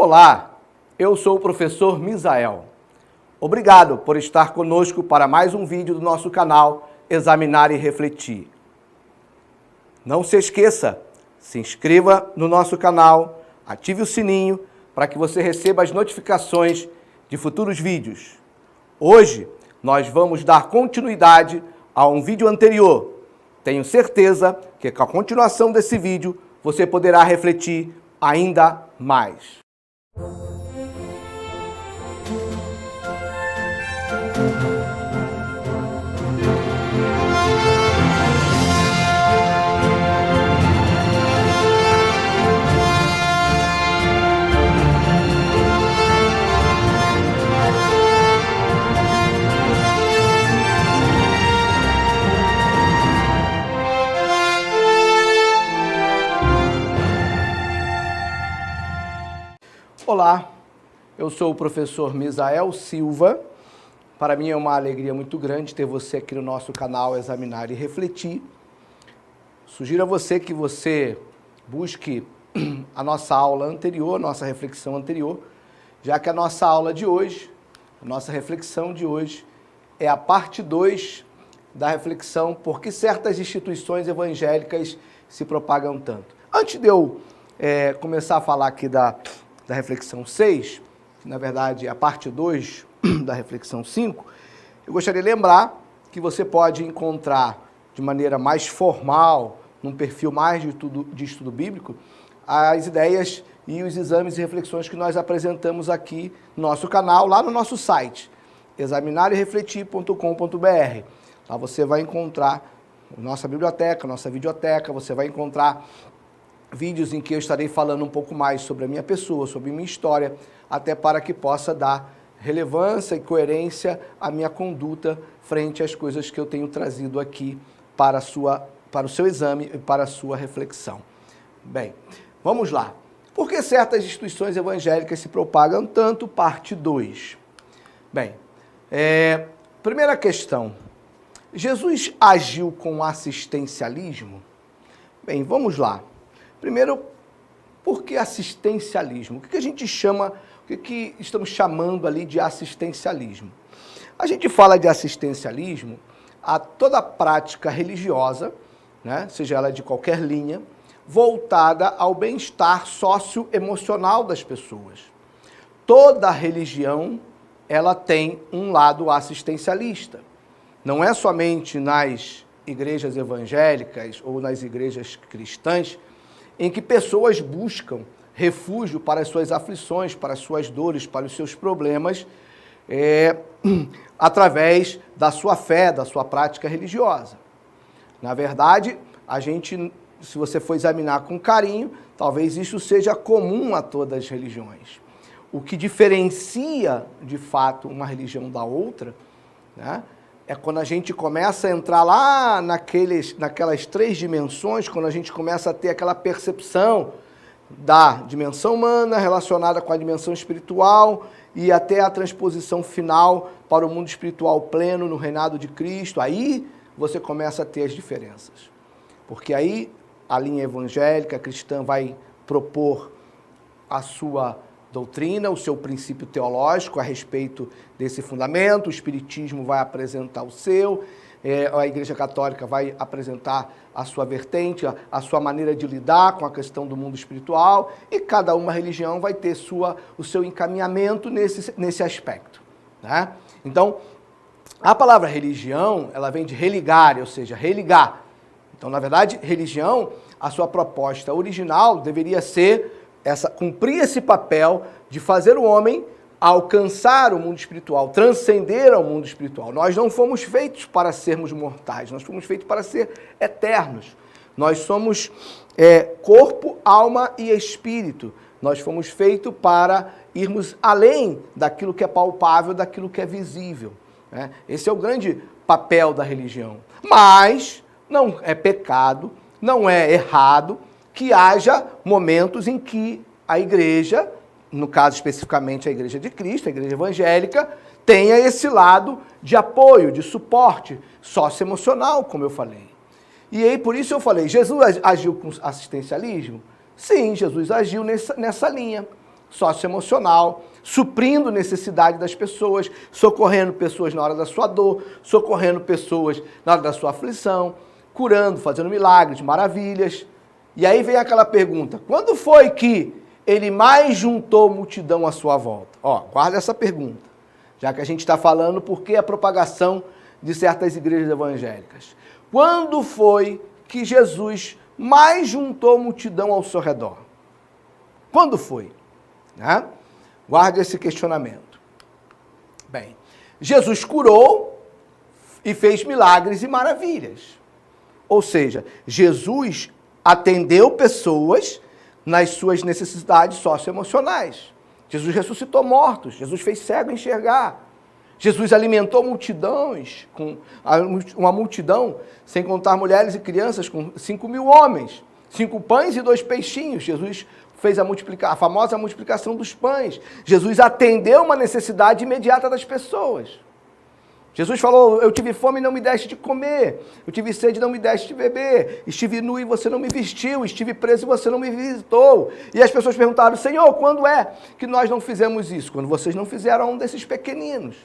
Olá, eu sou o professor Misael. Obrigado por estar conosco para mais um vídeo do nosso canal Examinar e Refletir. Não se esqueça, se inscreva no nosso canal, ative o sininho para que você receba as notificações de futuros vídeos. Hoje nós vamos dar continuidade a um vídeo anterior. Tenho certeza que com a continuação desse vídeo você poderá refletir ainda mais. Olá, eu sou o professor Misael Silva. Para mim é uma alegria muito grande ter você aqui no nosso canal Examinar e Refletir. Sugiro a você que você busque a nossa aula anterior, nossa reflexão anterior, já que a nossa aula de hoje, a nossa reflexão de hoje, é a parte 2 da reflexão Por que certas instituições evangélicas se propagam tanto. Antes de eu começar a falar aqui da reflexão 6, que na verdade é a parte 2 da reflexão 5, eu gostaria de lembrar que você pode encontrar de maneira mais formal, num perfil mais de estudo bíblico, as ideias e os exames e reflexões que nós apresentamos aqui no nosso canal, lá no nosso site, examinarerefletir.com.br. Lá você vai encontrar nossa biblioteca, nossa videoteca, você vai encontrar vídeos em que eu estarei falando um pouco mais sobre a minha pessoa, sobre a minha história, até para que possa dar relevância e coerência à minha conduta frente às coisas que eu tenho trazido aqui para o seu exame e para a sua reflexão. Bem, vamos lá. Por que certas instituições evangélicas se propagam tanto? Parte 2. Bem, primeira questão. Jesus agiu com assistencialismo? Bem, vamos lá. Primeiro, por que assistencialismo? O que a gente chama, o que estamos chamando ali de assistencialismo? A gente fala de assistencialismo a toda prática religiosa, né, seja ela de qualquer linha, voltada ao bem-estar socioemocional das pessoas. Toda religião, ela tem um lado assistencialista. Não é somente nas igrejas evangélicas ou nas igrejas cristãs, em que pessoas buscam refúgio para as suas aflições, para as suas dores, para os seus problemas, através da sua fé, da sua prática religiosa. Na verdade, se você for examinar com carinho, talvez isso seja comum a todas as religiões. O que diferencia, de fato, uma religião da outra, né, é quando a gente começa a entrar lá naquelas 3 dimensões, quando a gente começa a ter aquela percepção da dimensão humana relacionada com a dimensão espiritual e até a transposição final para o mundo espiritual pleno no reinado de Cristo. Aí você começa a ter as diferenças. Porque aí a linha evangélica cristã vai propor a sua doutrina, o seu princípio teológico a respeito desse fundamento, o Espiritismo vai apresentar o seu, a Igreja Católica vai apresentar a sua vertente, a sua maneira de lidar com a questão do mundo espiritual, e cada uma religião vai ter o seu encaminhamento nesse aspecto, né? Então, a palavra religião, ela vem de religare, ou seja, religar. Então, na verdade, religião, a sua proposta original deveria ser cumprir esse papel de fazer o homem alcançar o mundo espiritual, transcender ao mundo espiritual. Nós não fomos feitos para sermos mortais, nós fomos feitos para ser eternos. Nós somos corpo, alma e espírito. Nós fomos feitos para irmos além daquilo que é palpável, daquilo que é visível, né? Esse é o grande papel da religião. Mas não é pecado, não é errado que haja momentos em que a igreja, no caso especificamente a Igreja de Cristo, a Igreja Evangélica, tenha esse lado de apoio, de suporte socioemocional, como eu falei. E aí, por isso eu falei, Jesus agiu com assistencialismo? Sim, Jesus agiu nessa linha. socioemocional, suprindo necessidade das pessoas, socorrendo pessoas na hora da sua dor, socorrendo pessoas na hora da sua aflição, curando, fazendo milagres, maravilhas. E aí vem aquela pergunta, quando foi que ele mais juntou multidão à sua volta? Ó, guarda essa pergunta, já que a gente está falando por que a propagação de certas igrejas evangélicas. Quando foi que Jesus mais juntou multidão ao seu redor? Quando foi? Né? Guarde esse questionamento. Bem, Jesus curou e fez milagres e maravilhas. Ou seja, Jesus atendeu pessoas nas suas necessidades socioemocionais. Jesus ressuscitou mortos, Jesus fez cego enxergar. Jesus alimentou multidões, uma multidão, sem contar mulheres e crianças, com 5.000 homens, 5 pães e 2 peixinhos. Jesus fez a famosa multiplicação dos pães. Jesus atendeu uma necessidade imediata das pessoas. Jesus falou, eu tive fome e não me deste de comer, eu tive sede e não me deste de beber, estive nu e você não me vestiu, estive preso e você não me visitou. E as pessoas perguntaram, Senhor, quando é que nós não fizemos isso? Quando vocês não fizeram a um desses pequeninos.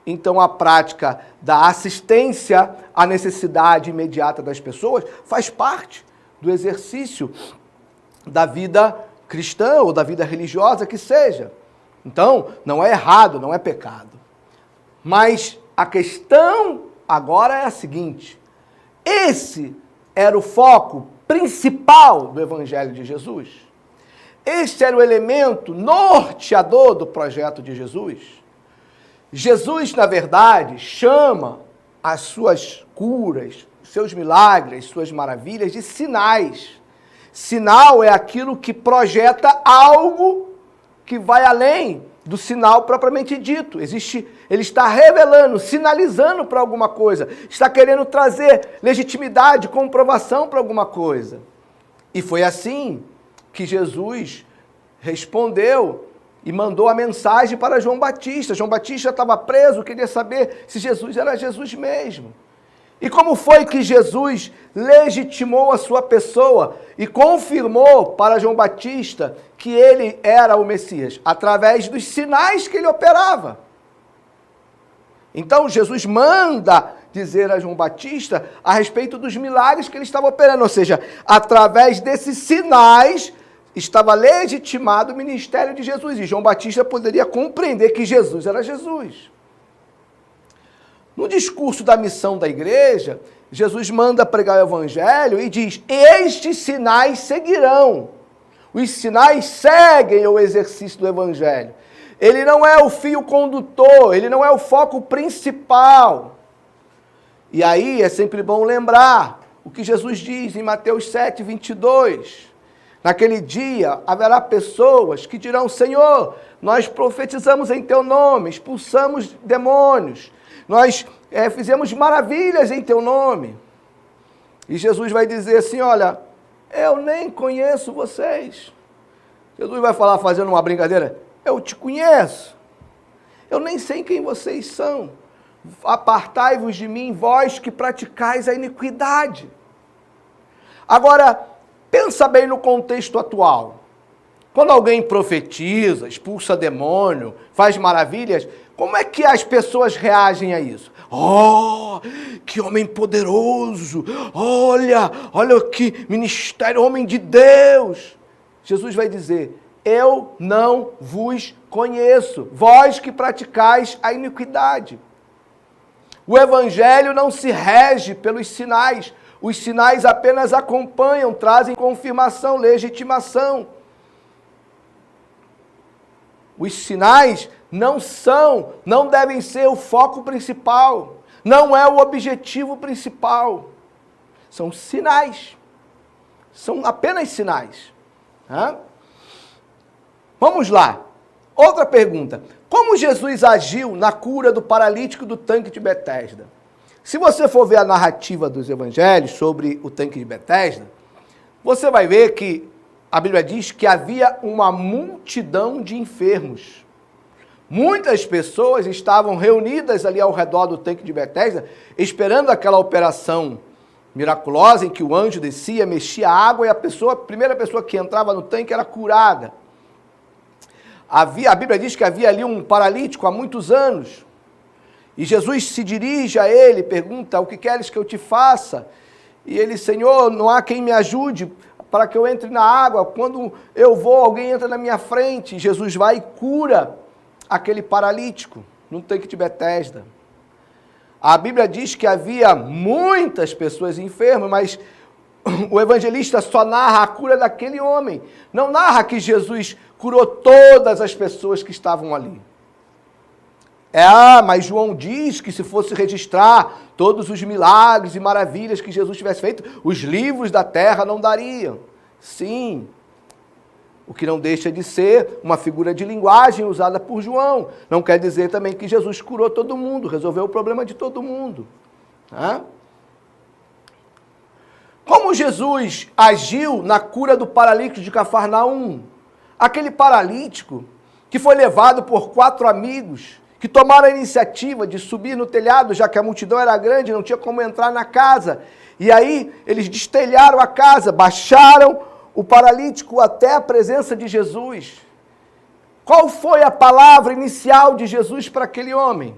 Então a prática da assistência à necessidade imediata das pessoas faz parte do exercício da vida cristã ou da vida religiosa que seja. Então, não é errado, não é pecado. Mas a questão agora é a seguinte, esse era o foco principal do Evangelho de Jesus? Este era o elemento norteador do projeto de Jesus? Jesus, na verdade, chama as suas curas, seus milagres, suas maravilhas de sinais. Sinal é aquilo que projeta algo que vai além do sinal propriamente dito. Ele está revelando, sinalizando para alguma coisa, está querendo trazer legitimidade, comprovação para alguma coisa. E foi assim que Jesus respondeu e mandou a mensagem para João Batista. João Batista estava preso, queria saber se Jesus era Jesus mesmo. E como foi que Jesus legitimou a sua pessoa e confirmou para João Batista que ele era o Messias? Através dos sinais que ele operava. Então Jesus manda dizer a João Batista a respeito dos milagres que ele estava operando. Ou seja, através desses sinais estava legitimado o ministério de Jesus. E João Batista poderia compreender que Jesus era Jesus. No discurso da missão da igreja, Jesus manda pregar o evangelho e diz, estes sinais seguirão. Os sinais seguem o exercício do evangelho. Ele não é o fio condutor, ele não é o foco principal. E aí é sempre bom lembrar o que Jesus diz em Mateus 7, 22. Naquele dia haverá pessoas que dirão, Senhor, nós profetizamos em teu nome, expulsamos demônios, nós fizemos maravilhas em teu nome. E Jesus vai dizer assim, olha, eu nem conheço vocês. Jesus vai falar fazendo uma brincadeira, eu te conheço, eu nem sei quem vocês são. Apartai-vos de mim, vós que praticais a iniquidade. Agora, pensa bem no contexto atual. Quando alguém profetiza, expulsa demônio, faz maravilhas, como é que as pessoas reagem a isso? Oh, que homem poderoso! Olha que ministério, homem de Deus! Jesus vai dizer, eu não vos conheço, vós que praticais a iniquidade. O evangelho não se rege pelos sinais, os sinais apenas acompanham, trazem confirmação, legitimação. Os sinais não devem ser o foco principal, não é o objetivo principal. São sinais, são apenas sinais. Vamos lá, outra pergunta. Como Jesus agiu na cura do paralítico do tanque de Betesda? Se você for ver a narrativa dos evangelhos sobre o tanque de Betesda, você vai ver que a Bíblia diz que havia uma multidão de enfermos. Muitas pessoas estavam reunidas ali ao redor do tanque de Betesda, esperando aquela operação miraculosa em que o anjo descia, mexia a água e a primeira pessoa que entrava no tanque era curada. A Bíblia diz que havia ali um paralítico há muitos anos. E Jesus se dirige a ele, pergunta, o que queres que eu te faça? E ele, Senhor, não há quem me ajude para que eu entre na água. Quando eu vou, alguém entra na minha frente. E Jesus vai e cura aquele paralítico no tanque de Betesda. A Bíblia diz que havia muitas pessoas enfermas, mas o evangelista só narra a cura daquele homem. Não narra que Jesus curou todas as pessoas que estavam ali. Mas João diz que se fosse registrar todos os milagres e maravilhas que Jesus tivesse feito, os livros da terra não dariam. Sim, o que não deixa de ser uma figura de linguagem usada por João. Não quer dizer também que Jesus curou todo mundo, resolveu o problema de todo mundo. Como Jesus agiu na cura do paralítico de Cafarnaum? Aquele paralítico que foi levado por 4 amigos, que tomaram a iniciativa de subir no telhado, já que a multidão era grande, não tinha como entrar na casa. E aí eles destelharam a casa, baixaram o paralítico até a presença de Jesus. Qual foi a palavra inicial de Jesus para aquele homem?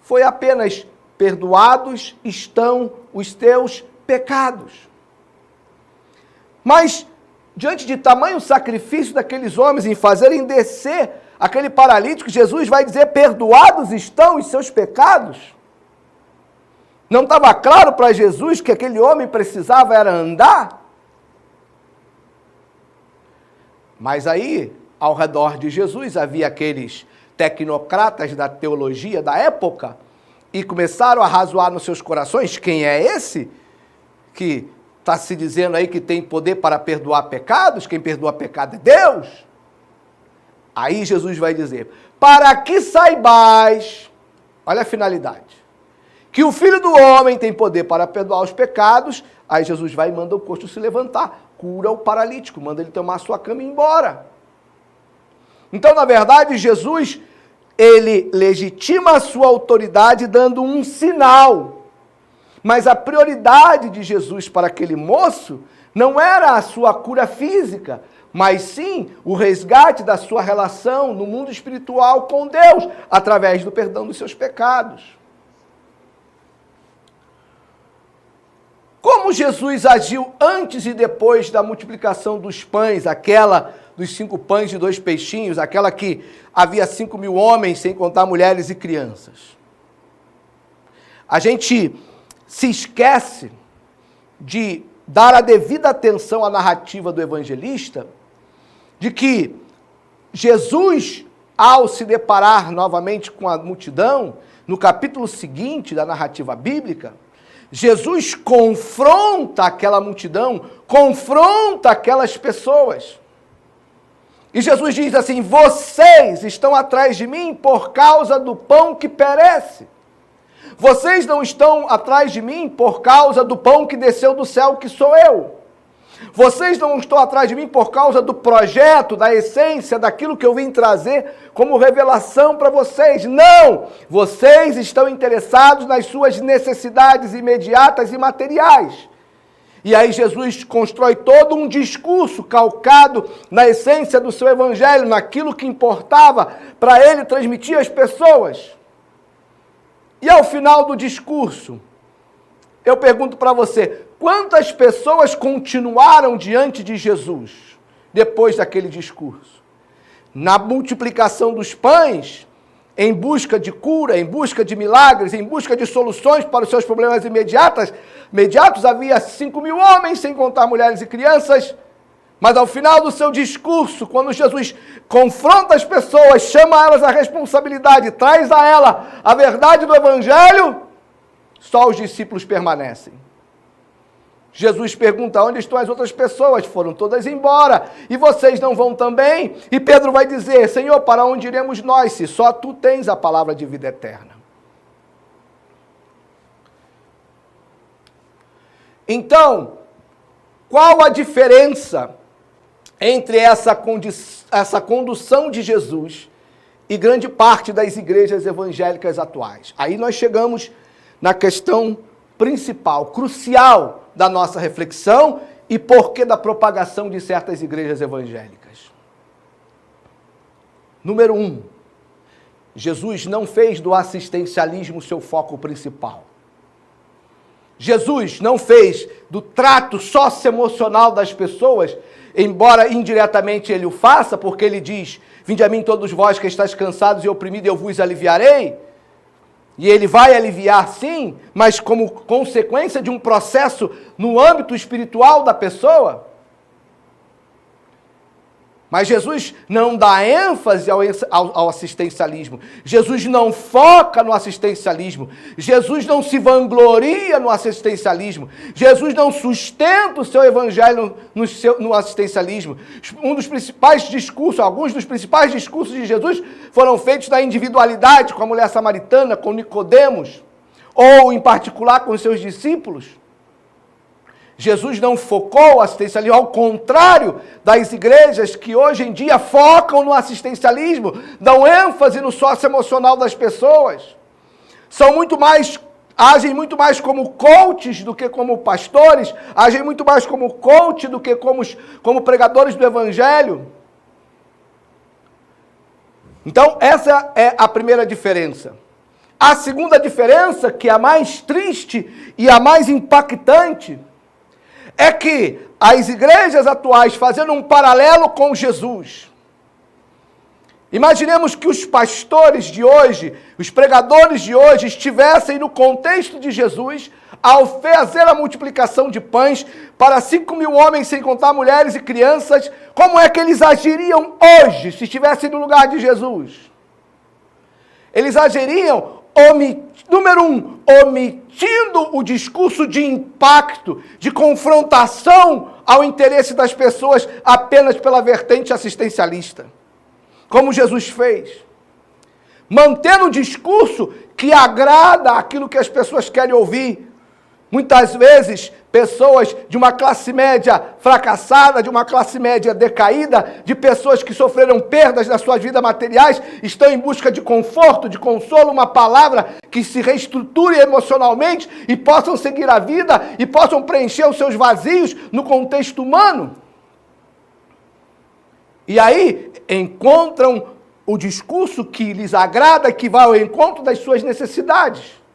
Foi apenas: perdoados estão os teus pecados. Mas, diante de tamanho sacrifício daqueles homens em fazerem descer aquele paralítico, Jesus vai dizer: perdoados estão os seus pecados? Não estava claro para Jesus que aquele homem precisava era andar? Mas aí, ao redor de Jesus, havia aqueles tecnocratas da teologia da época e começaram a razoar nos seus corações: quem é esse que está se dizendo aí que tem poder para perdoar pecados? Quem perdoa pecado é Deus. Aí Jesus vai dizer: para que saibais, olha a finalidade, que o Filho do Homem tem poder para perdoar os pecados. Aí Jesus vai e manda o coxo se levantar, cura o paralítico, manda ele tomar a sua cama e ir embora. Então, na verdade, Jesus, ele legitima a sua autoridade dando um sinal. Mas a prioridade de Jesus para aquele moço não era a sua cura física, mas sim o resgate da sua relação no mundo espiritual com Deus, através do perdão dos seus pecados. Como Jesus agiu antes e depois da multiplicação dos pães, aquela dos 5 pães e 2 peixinhos, aquela que havia 5.000 homens, sem contar mulheres e crianças? A gente se esquece de dar a devida atenção à narrativa do evangelista, de que Jesus, ao se deparar novamente com a multidão, no capítulo seguinte da narrativa bíblica, Jesus confronta aquela multidão, confronta aquelas pessoas. E Jesus diz assim: vocês estão atrás de mim por causa do pão que perece. Vocês não estão atrás de mim por causa do pão que desceu do céu, que sou eu. Vocês não estão atrás de mim por causa do projeto, da essência, daquilo que eu vim trazer como revelação para vocês. Não! Vocês estão interessados nas suas necessidades imediatas e materiais. E aí Jesus constrói todo um discurso calcado na essência do seu evangelho, naquilo que importava para ele transmitir às pessoas. E ao final do discurso, eu pergunto para você: quantas pessoas continuaram diante de Jesus depois daquele discurso? Na multiplicação dos pães, em busca de cura, em busca de milagres, em busca de soluções para os seus problemas imediatos, havia 5.000 homens, sem contar mulheres e crianças. Mas ao final do seu discurso, quando Jesus confronta as pessoas, chama elas à responsabilidade, traz a ela a verdade do evangelho, só os discípulos permanecem. Jesus pergunta: onde estão as outras pessoas? Foram todas embora. E vocês não vão também? E Pedro vai dizer: Senhor, para onde iremos nós, se só tu tens a palavra de vida eterna? Então, qual a diferença entre essa condução de Jesus e grande parte das igrejas evangélicas atuais? Aí nós chegamos na questão principal, crucial da nossa reflexão e porquê da propagação de certas igrejas evangélicas. Número 1, Jesus não fez do assistencialismo seu foco principal. Jesus não fez do trato socioemocional das pessoas, embora indiretamente ele o faça, porque ele diz, vinde a mim todos vós que estáis cansados e oprimidos, eu vos aliviarei. E ele vai aliviar sim, mas como consequência de um processo no âmbito espiritual da pessoa. Mas Jesus não dá ênfase ao assistencialismo. Jesus não foca no assistencialismo. Jesus não alguria no assistencialismo. Jesus não sustenta o seu evangelho no assistencialismo. Alguns dos principais discursos de Jesus foram feitos na individualidade, com a mulher samaritana, com Nicodemos, ou em particular com os seus discípulos. Jesus não focou o assistencialismo, ao contrário das igrejas que hoje em dia focam no assistencialismo, dão ênfase no socioemocional das pessoas. Agem muito mais como coaches do que como pastores, agem muito mais como coach do que como pregadores do evangelho. Então, essa é a primeira diferença. A segunda diferença, que é a mais triste e a mais impactante, é que as igrejas atuais, fazendo um paralelo com Jesus, imaginemos que os pastores de hoje, os pregadores de hoje, estivessem no contexto de Jesus, ao fazer a multiplicação de pães para 5.000 homens, sem contar mulheres e crianças, como é que eles agiriam hoje, se estivessem no lugar de Jesus? Eles agiriam, número 1, omitindo o discurso de impacto, de confrontação ao interesse das pessoas apenas pela vertente assistencialista, como Jesus fez. Mantendo um discurso que agrada aquilo que as pessoas querem ouvir. Muitas vezes, pessoas de uma classe média fracassada, de uma classe média decaída, de pessoas que sofreram perdas nas suas vidas materiais, estão em busca de conforto, de consolo, uma palavra que se reestruture emocionalmente e possam seguir a vida e possam preencher os seus vazios no contexto humano. E aí encontram o discurso que lhes agrada, que vai ao encontro das suas necessidades.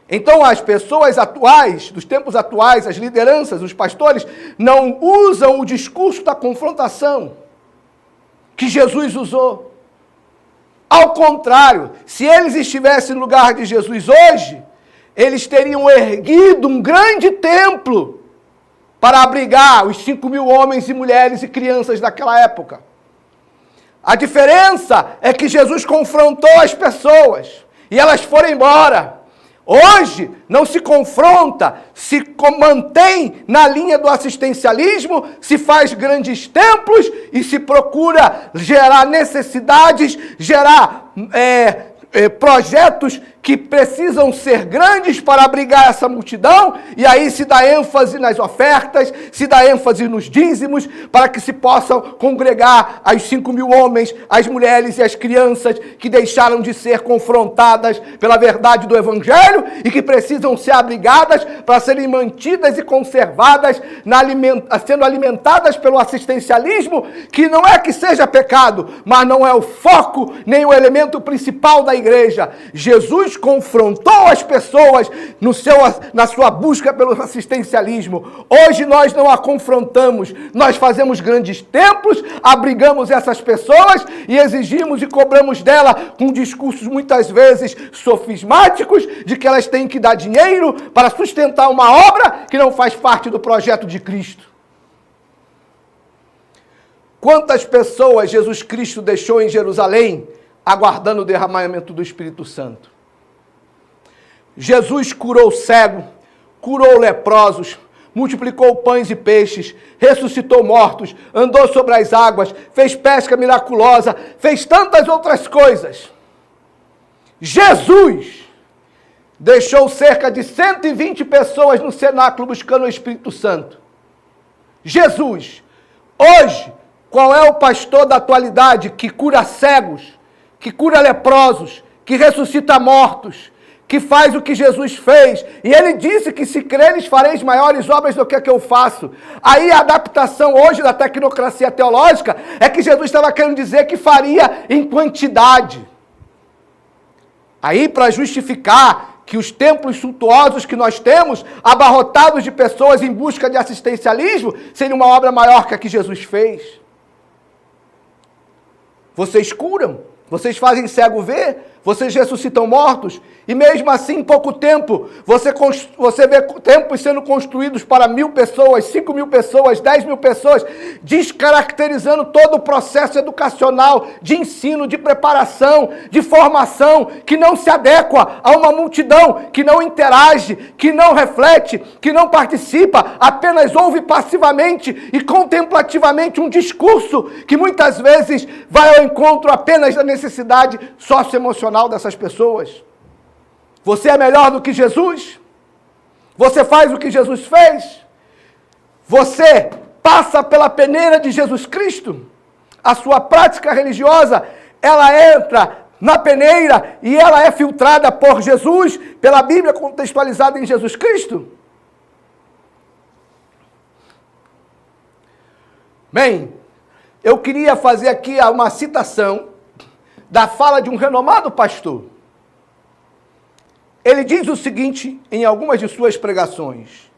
Então as pessoas atuais, dos tempos atuais, as lideranças, os pastores, não usam o discurso da confrontação que Jesus usou. Ao contrário, se eles estivessem no lugar de Jesus hoje, eles teriam erguido um grande templo para abrigar os 5.000 homens e mulheres e crianças daquela época. A diferença é que Jesus confrontou as pessoas e elas foram embora. Hoje não se confronta, se mantém na linha do assistencialismo, se faz grandes templos e se procura gerar necessidades, gerar projetos que precisam ser grandes para abrigar essa multidão, e aí se dá ênfase nas ofertas, se dá ênfase nos dízimos, para que se possam congregar as 5.000 homens, as mulheres e as crianças que deixaram de ser confrontadas pela verdade do Evangelho e que precisam ser abrigadas para serem mantidas e conservadas, sendo alimentadas pelo assistencialismo, que não é que seja pecado, mas não é o foco nem o elemento principal da igreja. Jesus confrontou as pessoas na sua busca pelo assistencialismo. Hoje nós não a confrontamos, nós fazemos grandes templos, abrigamos essas pessoas e exigimos e cobramos dela com discursos muitas vezes sofismáticos de que elas têm que dar dinheiro para sustentar uma obra que não faz parte do projeto de Cristo. Quantas pessoas Jesus Cristo deixou em Jerusalém aguardando o derramamento do Espírito Santo? Jesus curou cego, curou leprosos, multiplicou pães e peixes, ressuscitou mortos, andou sobre as águas, fez pesca miraculosa, fez tantas outras coisas. Jesus deixou cerca de 120 pessoas no cenáculo buscando o Espírito Santo. Jesus, hoje, qual é o pastor da atualidade que cura cegos, que cura leprosos, que ressuscita mortos, que faz o que Jesus fez. E ele disse que se creres fareis maiores obras do que a que eu faço. Aí a adaptação hoje da tecnocracia teológica é que Jesus estava querendo dizer que faria em quantidade. Aí para justificar que os templos suntuosos que nós temos, abarrotados de pessoas em busca de assistencialismo, seria uma obra maior que a que Jesus fez. Vocês curam, vocês fazem cego ver, vocês ressuscitam mortos, e mesmo assim, em pouco tempo, você vê templos sendo construídos para 1.000 pessoas, 5.000 pessoas, 10.000 pessoas, descaracterizando todo o processo educacional, de ensino, de preparação, de formação, que não se adequa a uma multidão que não interage, que não reflete, que não participa, apenas ouve passivamente e contemplativamente um discurso que muitas vezes vai ao encontro apenas da necessidade socioemocional dessas pessoas. Você é melhor do que Jesus? Você faz o que Jesus fez? Você passa pela peneira de Jesus Cristo? A sua prática religiosa, ela entra na peneira e ela é filtrada por Jesus, pela Bíblia contextualizada em Jesus Cristo? Bem, eu queria fazer aqui uma citação da fala de um renomado pastor. Ele diz o seguinte em algumas de suas pregações: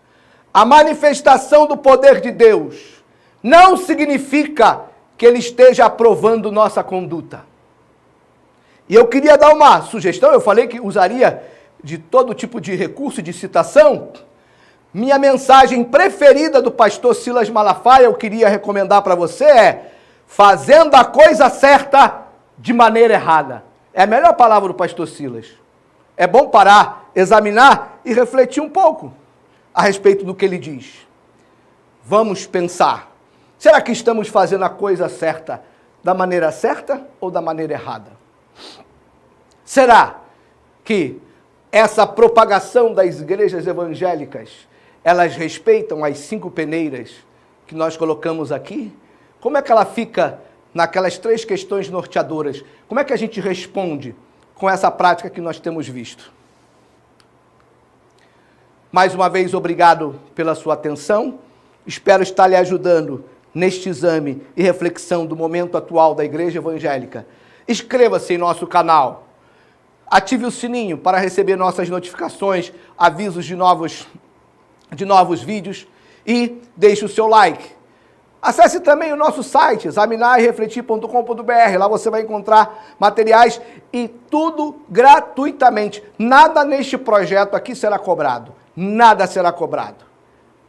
a manifestação do poder de Deus não significa que ele esteja aprovando nossa conduta. E eu queria dar uma sugestão, eu falei que usaria de todo tipo de recurso de citação. Minha mensagem preferida do pastor Silas Malafaia, eu queria recomendar para você, é: fazendo a coisa certa de maneira errada. É a melhor palavra do pastor Silas. É bom parar, examinar e refletir um pouco a respeito do que ele diz. Vamos pensar. Será que estamos fazendo a coisa certa da maneira certa ou da maneira errada? Será que essa propagação das igrejas evangélicas, elas respeitam as 5 peneiras que nós colocamos aqui? Como é que ela fica naquelas 3 questões norteadoras? Como é que a gente responde com essa prática que nós temos visto? Mais uma vez, obrigado pela sua atenção. Espero estar lhe ajudando neste exame e reflexão do momento atual da Igreja Evangélica. Inscreva-se em nosso canal. Ative o sininho para receber nossas notificações, avisos de novos vídeos e deixe o seu like. Acesse também o nosso site, examinarerefletir.com.br. Lá você vai encontrar materiais e tudo gratuitamente. Nada neste projeto aqui será cobrado. Nada será cobrado.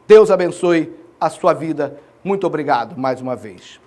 Deus abençoe a sua vida. Muito obrigado mais uma vez.